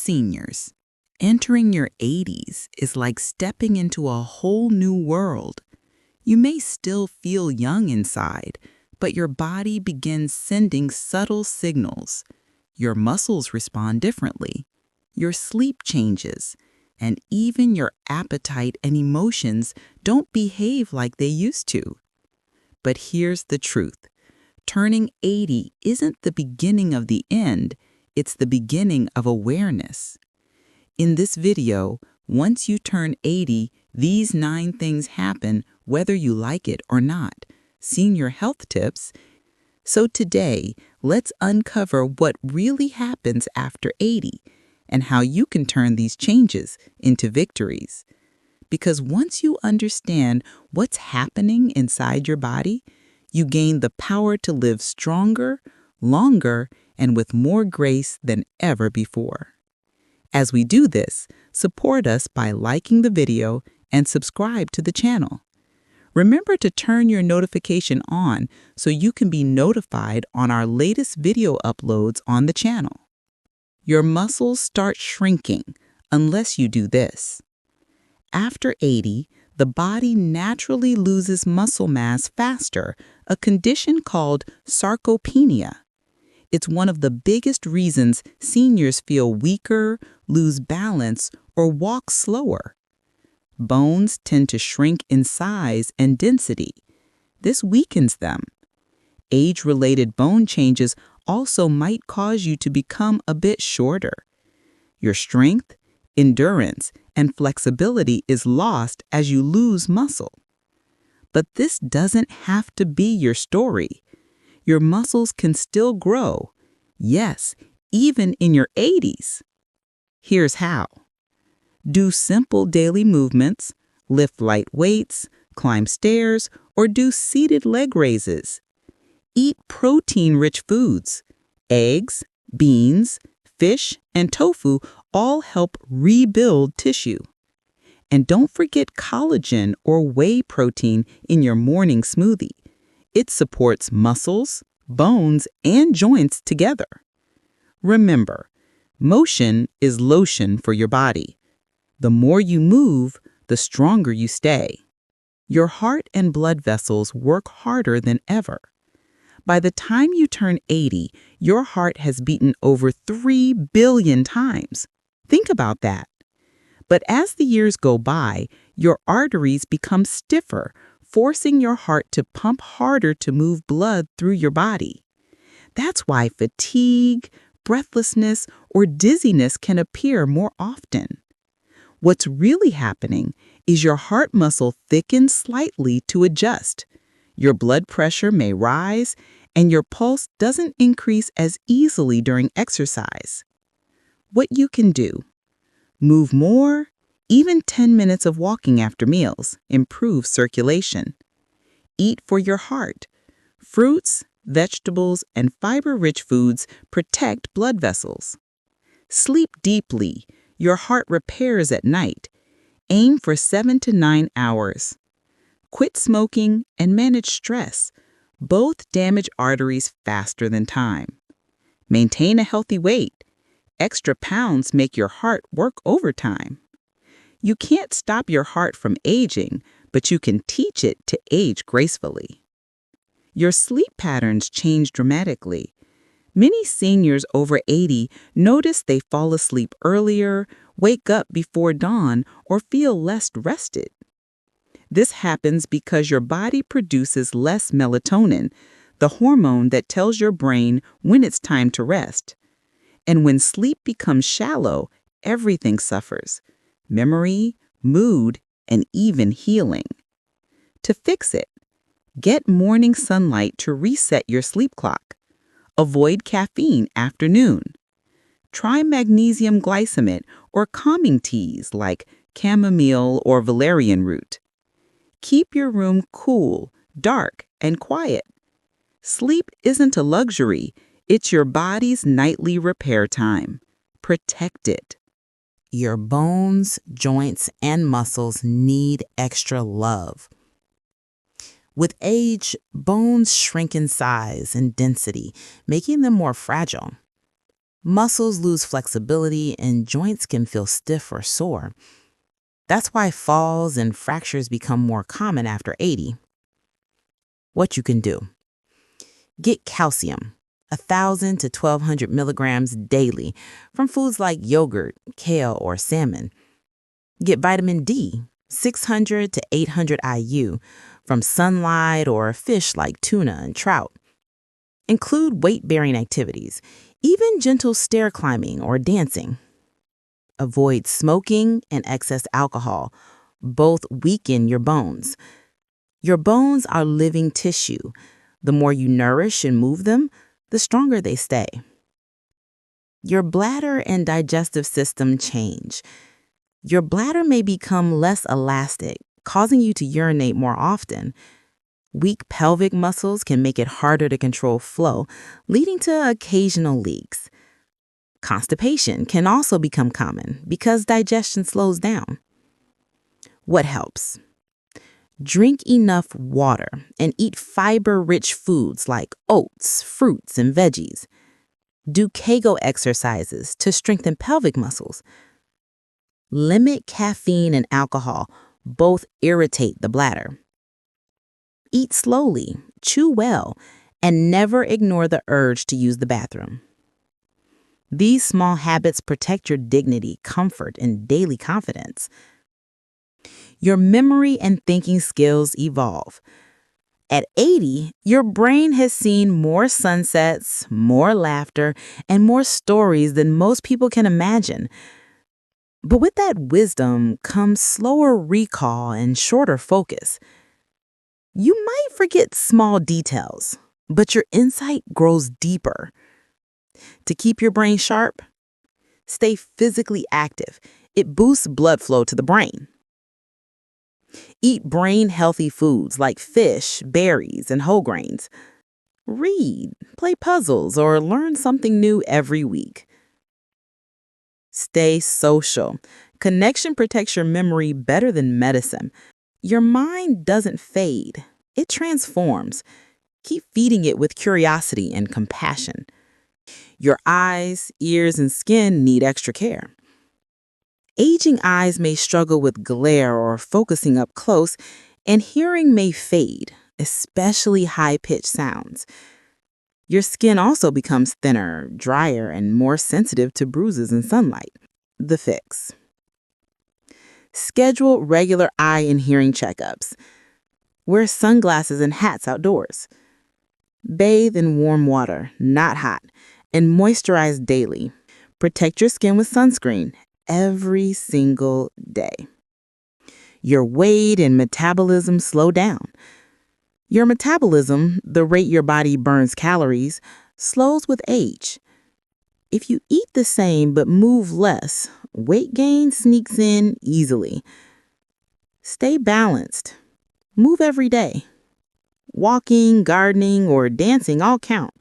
seniors, entering your 80s is like stepping into a whole new world. You may still feel young inside, but your body begins sending subtle signals. Your muscles respond differently. Your sleep changes, and even your appetite and emotions don't behave like they used to. But here's the truth. Turning 80 isn't the beginning of the end, it's the beginning of awareness. In this video, once you turn 80, these 9 things happen whether you like it or not. Senior health tips. So today, let's uncover what really happens after 80 and how you can turn these changes into victories. Because once you understand what's happening inside your body, you gain the power to live stronger, longer, and with more grace than ever before. As we do this, support us by liking the video and subscribe to the channel. Remember to turn your notification on so you can be notified on our latest video uploads on the channel. Your muscles start shrinking unless you do this. After 80, the body naturally loses muscle mass faster, a condition called sarcopenia. It's one of the biggest reasons seniors feel weaker, lose balance, or walk slower. Bones tend to shrink in size and density. This weakens them. Age-related bone changes also might cause you to become a bit shorter. Your strength, endurance, and flexibility is lost as you lose muscle. But this doesn't have to be your story. Your muscles can still grow. Yes, even in your 80s. Here's how. Do simple daily movements, lift light weights, climb stairs, or do seated leg raises. Eat protein-rich foods. Eggs, beans, fish, and tofu all help rebuild tissue. And don't forget collagen or whey protein in your morning smoothie. It supports muscles, bones, and joints together. Remember, motion is lotion for your body. The more you move, the stronger you stay. Your heart and blood vessels work harder than ever. By the time you turn 80, your heart has beaten over 3 billion times. Think about that. But as the years go by, your arteries become stiffer, forcing your heart to pump harder to move blood through your body. That's why fatigue, breathlessness, or dizziness can appear more often. What's really happening is your heart muscle thickens slightly to adjust. Your blood pressure may rise, and your pulse doesn't increase as easily during exercise. What you can do: move more, even 10 minutes of walking after meals improves circulation. Eat for your heart. Fruits, vegetables, and fiber-rich foods protect blood vessels. Sleep deeply. Your heart repairs at night. Aim for 7 to 9 hours. Quit smoking and manage stress. Both damage arteries faster than time. Maintain a healthy weight. Extra pounds make your heart work overtime. You can't stop your heart from aging, but you can teach it to age gracefully. Your sleep patterns change dramatically. Many seniors over 80 notice they fall asleep earlier, wake up before dawn, or feel less rested. This happens because your body produces less melatonin, the hormone that tells your brain when it's time to rest. And when sleep becomes shallow, everything suffers: memory, mood, and even healing. To fix it, get morning sunlight to reset your sleep clock. Avoid caffeine after noon. Try magnesium glycemate or calming teas like chamomile or valerian root. Keep your room cool, dark, and quiet. Sleep isn't a luxury, it's your body's nightly repair time. Protect it. Your bones, joints, and muscles need extra love. With age, bones shrink in size and density, making them more fragile. Muscles lose flexibility and joints can feel stiff or sore. That's why falls and fractures become more common after 80. What you can do: get calcium, 1,000 to 1,200 milligrams daily from foods like yogurt, kale, or salmon. Get vitamin D, 600 to 800 IU from sunlight or fish like tuna and trout. Include weight-bearing activities, even gentle stair climbing or dancing. Avoid smoking and excess alcohol. Both weaken your bones. Your bones are living tissue. The more you nourish and move them, the stronger they stay. Your bladder and digestive system change. Your bladder may become less elastic, causing you to urinate more often. Weak pelvic muscles can make it harder to control flow, leading to occasional leaks. Constipation can also become common because digestion slows down. What helps? Drink enough water and eat fiber-rich foods like oats, fruits, and veggies. Do Kegel exercises to strengthen pelvic muscles. Limit caffeine and alcohol. Both irritate the bladder. Eat slowly, chew well, and never ignore the urge to use the bathroom. These small habits protect your dignity, comfort, and daily confidence. Your memory and thinking skills evolve. At 80, your brain has seen more sunsets, more laughter, and more stories than most people can imagine. But with that wisdom comes slower recall and shorter focus. You might forget small details, but your insight grows deeper. To keep your brain sharp, stay physically active. It boosts blood flow to the brain. Eat brain-healthy foods like fish, berries, and whole grains. Read, play puzzles, or learn something new every week. Stay social. Connection protects your memory better than medicine. Your mind doesn't fade. It transforms. Keep feeding it with curiosity and compassion. Your eyes, ears, and skin need extra care. Aging eyes may struggle with glare or focusing up close, and hearing may fade, especially high-pitched sounds. Your skin also becomes thinner, drier, and more sensitive to bruises and sunlight. The fix: schedule regular eye and hearing checkups. Wear sunglasses and hats outdoors. Bathe in warm water, not hot, and moisturize daily. Protect your skin with sunscreen every single day. Your weight and metabolism slow down. Your metabolism, the rate your body burns calories, slows with age. If you eat the same but move less, weight gain sneaks in easily. Stay balanced. Move every day. Walking, gardening, or dancing all count.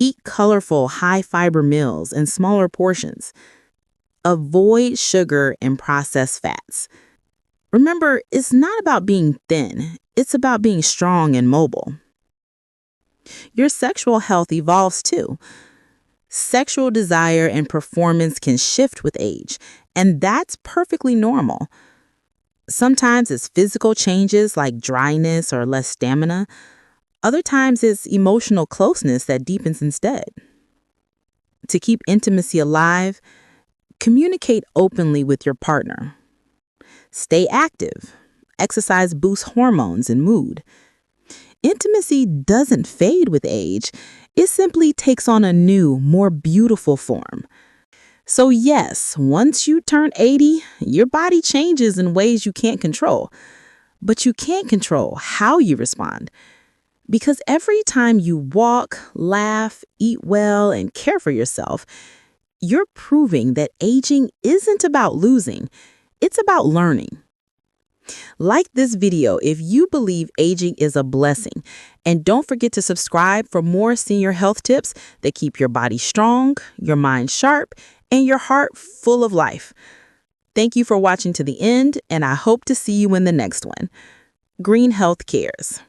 Eat colorful, high-fiber meals in smaller portions. Avoid sugar and processed fats. Remember, it's not about being thin. It's about being strong and mobile. Your sexual health evolves too. Sexual desire and performance can shift with age, and that's perfectly normal. Sometimes it's physical changes like dryness or less stamina. Other times it's emotional closeness that deepens instead. To keep intimacy alive, communicate openly with your partner. Stay active. Exercise boosts hormones and mood. Intimacy doesn't fade with age. It simply takes on a new, more beautiful form. So yes, once you turn 80, your body changes in ways you can't control. But you can't control how you respond. Because every time you walk, laugh, eat well, and care for yourself, you're proving that aging isn't about losing. It's about learning. Like this video if you believe aging is a blessing. And don't forget to subscribe for more senior health tips that keep your body strong, your mind sharp, and your heart full of life. Thank you for watching to the end, and I hope to see you in the next one. Green Health Cares.